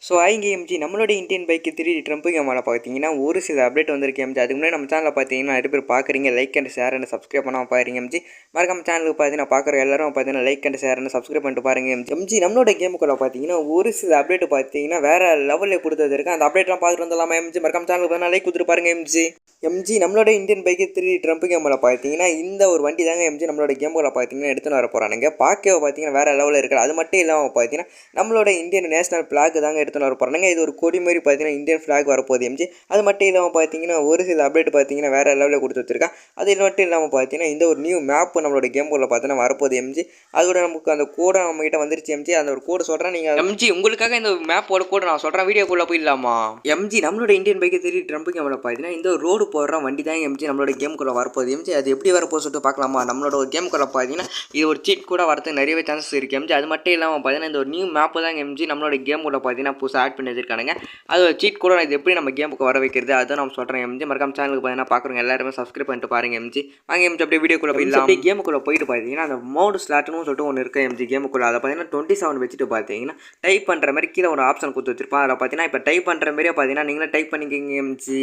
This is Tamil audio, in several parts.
இங்கே எம்ஜி நம்மளோட Indian bike 3D Trump camera பார்த்தீங்கன்னா ஒரு சில அப்டேட் வந்திருக்கு எம்ஜி. அதுக்கு முன்னாடி நம்ம சேனலில் பார்த்தீங்கன்னா நிறைய பேர் பார்க்குறீங்க, like and share and subscribe பண்ணாமல் பாருங்க எம்ஜி. மறக்காம சேனலுக்கு பார்த்தீங்கன்னா பார்க்குற எல்லாரும் பார்த்தீங்கன்னா like and share and subscribe பண்ணிட்டு பாருங்க எம்ஜி. நம்மளோட கேமுக்குள்ள பார்த்தீங்கன்னா ஒரு சில அப்டேட் பார்த்தீங்கன்னா வேறு லெவலில் கொடுத்தது இருக்குது. அந்த அப்டேட்லாம் பார்த்துட்டு வந்துடலாமா எம்ஜி? மறக்காம சேனலுக்கு பார்த்தீங்கன்னா லைக் கொடுத்துட்டு பாருங்க எம்ஜி. நம்மளோட இந்தியன் பைக்கு 3D ட்ரம்ப் கேமில் பார்த்தீங்கன்னா இந்த ஒரு வண்டி தாங்க எம்ஜி நம்மளோட கேமுக்குள்ள பார்த்தீங்கன்னா எடுத்துன்னு வர போகிறானுங்க. பார்க்கவே பார்த்தீங்கன்னா வேறு லெவலில் இருக்குது. அது மட்டும் இல்லாமல் பார்த்தீங்கன்னா நம்மளோட இந்தியன் நேஷனல் ஃப்ளாக் தாங்க எடுத்துன்னு வர போகிறானுங்க. இது ஒரு கொடி மாதிரி பார்த்தீங்கன்னா இந்தியன் ஃப்ளாக் வரப்போகுது எம்ஜி. அது மட்டும் இல்லாமல் பார்த்தீங்கன்னா ஒரு சில அப்டேட் பார்த்தீங்கன்னா வேறு லெவலில் கொடுத்து வச்சிருக்கான். அது மட்டும் இல்லாமல் பார்த்தீங்கன்னா இந்த ஒரு நியூ மேப் நம்மளோட கேமுக்குள்ள பார்த்தீங்கன்னா வரப்போகுது எம்ஜி. அதோட நமக்கு அந்த கோடை நம்மகிட்ட வந்துருச்சு எம்ஜி. அந்த ஒரு கோடு சொல்கிறேன் நீங்கள் எம்ஜி, உங்களுக்காக இந்த மேப்போட கோடு நான் சொல்கிறேன், வீடியோக்குள்ளே போயிடலாமா எம்ஜி? நம்மளோட இந்தியன் பைக்கு 3D ட்ரம்ப் கேமில் பார்த்தீங்கன்னா இந்த ரோடு போடுற வண்டி தான் எம்ஜி நம்மளோட கேமுக்குள்ளே வரப்போகுது எம்ஜி. அது எப்படி வரப்போகுது சொல்லிட்டு பார்க்கலாமா? நம்மளோட ஒரு கேமுக்குள்ளே பார்த்தீங்கன்னா இது ஒரு சீட் கூட வரதுக்கு நிறையவே சான்சஸ் இருக்குது எம்ஜி. அது மட்டும் இல்லாமல் பார்த்தீங்கன்னா இந்த ஒரு நியூ மேப்பு தான் எம்ஜி நம்மளோட கேமுக்குள்ளே பார்த்தீங்கன்னா புதுசாக ஆட் பண்ணி வச்சிருக்கானுங்க. அது ஒரு சீட் கூட இது எப்படி நம்ம கேமுக்கு வர வைக்கிறது அதுதான் நம்ம சொல்கிறேன் எம்ஜி. மறக்காம சேனலுக்கு பார்த்தீங்கன்னா பார்க்குறவங்க எல்லாருமே சப்ஸ்கிரைப் பண்ணிட்டு பாருங்க எம்ஜி. வாங்க எம்ஜி அப்படியே வீடியோக்குள்ளே போயிடலாம். அப்படியே கேமுக்குள்ளே போயிட்டு பார்த்தீங்கன்னா அந்த மோடு ஸ்லாட்னு சொல்லிட்டு ஒன்று இருக்குது எம்ஜி கேமுக்குள்ளே. அதை பார்த்தீங்கன்னா 27 வச்சுட்டு பார்த்தீங்கன்னா டைப் பண்ணுற மாதிரி கீழே ஒரு ஆப்ஷன் கொடுத்து வச்சிருப்பான். அதில் பார்த்தீங்கன்னா இப்போ டைப் பண்ணுற மாதிரியே பார்த்தீங்கன்னா நீங்களே டைப் பண்ணிக்கிங்க எம்ஜி.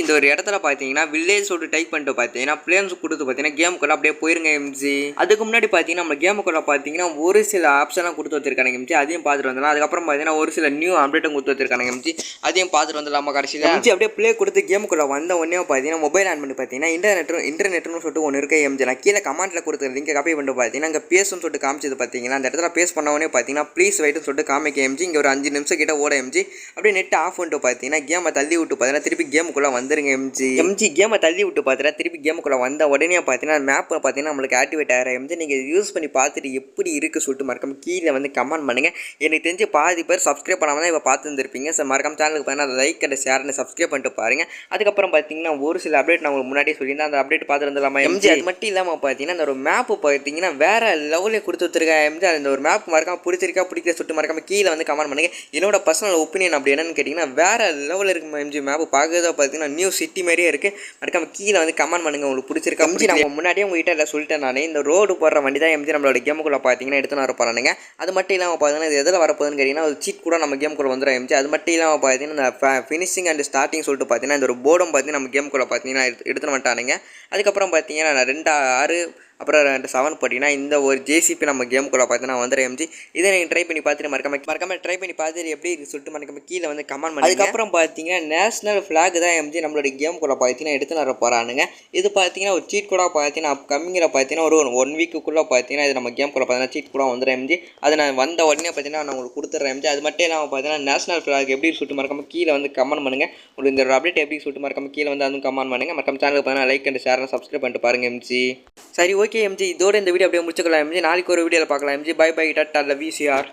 இந்த ஒரு இடத்துல பார்த்தீங்கன்னா வில்லேஜ் சொல்லிட்டு டைப் பண்ணிட்டு பார்த்தீங்கன்னா பிளேன்ஸ் கொடுத்து பார்த்தீங்கன்னா கேமுக்குள்ளே அப்படியே போயிருங்க எம்ஜி. அதுக்கு முன்னாடி பார்த்தீங்கன்னா நம்ம கேமுக்குள்ளே பார்த்தீங்கன்னா ஒரு சில ஆப்ஷன்லாம் கொடுத்து வச்சிருக்காங்க எம்ஜி. அதையும் பார்த்துட்டு வந்துடலாம். அதுக்கப்புறம் பார்த்தீங்கன்னா ஒரு சில நியூ அப்டேட்டும் கொடுத்து வச்சிருக்காங்க எம்ஜி. அதையும் பார்த்துட்டு வந்துடலாமா கடைசியில் எம்ஜி? அப்படியே ப்ளே கொடுத்து கேமுக்குள்ளே வந்த உடனே பார்த்தீங்கன்னா மொபைல் ஆன் பண்ணி பார்த்தீங்கன்னா இன்டர்நெட்னு சொல்லிட்டு ஒன்று இருக்கு எம்ஜி. நான் கீழே கமெண்ட்டில் கொடுத்து லிங்கை காப்பி பண்ணிட்டு பார்த்தீங்கன்னா இங்கே பேசுன்னு சொல்லிட்டு காமிச்சது பார்த்தீங்கன்னா அந்த இடத்துல பேஸ் பண்ண உடனே பார்த்தீங்கன்னா ப்ளீஸ் வெயிட்னு சொல்லிட்டு காமிக்க எம்ஜி. இங்கே ஒரு 5 நிமிஷம் கிட்ட ஓட எம்ஜி. அப்படியே நெட் ஆஃப் பண்ணிட்டு பார்த்தீங்கன்னா கேமை தள்ளி விட்டு பார்த்தீங்கன்னா திருப்பி கேமுக்குள்ளே வந்துருங்க எம்ஜி. கேமை தள்ளி விட்டு பார்த்தீங்கன்னா திருப்பி கேமுக்குள்ளே வந்த உடனே பார்த்தீங்கன்னா மேப்பை பார்த்தீங்கன்னா நம்மளுக்கு ஆக்டிவேட் ஆகிற எம்ஜி. நீங்கள் யூஸ் பண்ணி பார்த்துட்டு எப்படி இருக்குது சொல்லிட்டு மறக்காம கீழே வந்து கமெண்ட் பண்ணுங்கள். எனக்கு தெரிஞ்சு பாதி பேர் சப்ஸ்கிரைப் பண்ணாமல் தான் இப்போ பார்த்துருந்துருப்பீங்க. ஸோ மறக்காம சேனலுக்கு பார்த்தீங்கன்னா like and share and subscribe பண்ணிட்டு பாருங்கள். அதுக்கப்புறம் பார்த்தீங்கன்னா ஒரு சில அப்டேட் நான் உங்களுக்கு முன்னாடியே சொல்லியிருந்தேன். அந்த அப்டேட் பார்த்துட்டு வந்துடலாமா எம்ஜி? அது மட்டும் இல்லாமல் பார்த்தீங்கன்னா அந்த ஒரு மேப்பு பார்த்தீங்கன்னா வேறு லெவலில் கொடுத்து வச்சிருக்கேன் எம்ஜி. அந்த ஒரு மேப் மறக்காம பிடிச்சிருக்கா பிடிக்கிற சொல்லிட்டு மறக்காம கீழே வந்து கமெண்ட் பண்ணுங்கள். என்னோட பர்சனல் ஒப்பீனியன் அப்படி என்னன்னு கேட்டிங்கன்னா வேறு லெவலில் இருக்குது எம்ஜி. மேப்பு பார்க்கறதா பார்த்தீங்கன்னா நியூ சிட்டி மாதிரியே இருக்குது. மறக்காம கீழே வந்து கமெண்ட் பண்ணுங்கள் உங்களுக்கு பிடிச்சிருக்கா எம்ஜி. நான் முன்னாடியே உங்ககிட்ட எல்லாம் சொல்லிட்டேன். நான் இந்த ரோடு போடுற வண்டி தான் எம்ஜி நம்மளோட கேமுக்குள்ளே பார்த்தீங்கன்னா எடுத்துன்னு வர போகிறானுங்க. அது மட்டும் இல்லாமல் பார்த்தீங்கன்னா இது எதில் வரப்போகுதுன்னு கேட்டிங்கன்னா ஒரு சீட் கூட நம்ம கேமுக்குள்ளே வந்துடும் எம்ஜி. அது மட்டும் இல்லாமல் பார்த்தீங்கன்னா இந்த ஃபினிஷிங் அண்ட் ஸ்டார்டிங் சொல்லிட்டு பார்த்தீங்கன்னா இந்த ஒரு போர்டும் பார்த்தீங்கன்னா நம்ம கேமுக்குள்ளே பார்த்தீங்கன்னா எடுத்துன்னு வந்துட்டானுங்க. அதுக்கப்புறம் பார்த்தீங்கன்னா 2 அப்புறம் 7 போட்டிங்கன்னா இந்த ஒரு ஜேசிபி நம்ம கேமுக்குள்ளே பார்த்தீங்கன்னா வந்துடும் எம்ஜி. இதை நீங்கள் ட்ரை பண்ணி பார்த்துட்டு மறக்காம ட்ரை பண்ணி பார்த்துட்டு எப்படி சொல்லிட்டு மறக்காம கீழே வந்து கமெண்ட் பண்ணி. அதுக்கப்புறம் பார்த்தீங்கன்னா நேஷனல் ஃப்ளாக் தான் எம்ஜி நம்மளோட கேமுக்குள்ளே பார்த்தீங்கன்னா எடுத்துன்னு வர போகிறானுங்க. இது பார்த்தீங்கன்னா ஒரு சீட் கூட பார்த்தீங்கன்னா அப்கமிங்கில் பார்த்தீங்கன்னா ஒரு 1 வீக்குள்ளே பார்த்தீங்கன்னா இது நம்ம கேமுக்குள்ளே பார்த்தீங்கன்னா சீட் கூட வந்துடும் எம்ஜி. அதை நான் வந்த உடனே பார்த்தீங்கன்னா நான் உங்களுக்கு கொடுத்துட்றேன் எம்ஜி. அது மட்டும் இல்லாமல் பார்த்தீங்கன்னா நேஷனல் ஃப்ளாக் எப்படி சொல்லிட்டு மறக்காம கீழே வந்து கமெண்ட் பண்ணுங்கள். உங்களுக்கு இந்த அப்டேட் எப்படி சொல்லிட்டு மறக்காம கீழே வந்து அதுவும் கமெண்ட் பண்ணுங்கள். மறக்காம சேனலுக்கு பார்த்தீங்கன்னா லைக் அண்ட் ஷேர் சப்ஸ்கிரைப் பண்ணிட்டு பாருங்கள் எம்ஜி. சரி ஓகே எம்ஜி, இதோட இந்த வீடியோ அப்படியே முடிச்சுக்கலாம் எம்ஜி. நாளைக்கு ஒரு வீடியோவில் பார்க்கலாம் MG. Bye bye tata love you CR.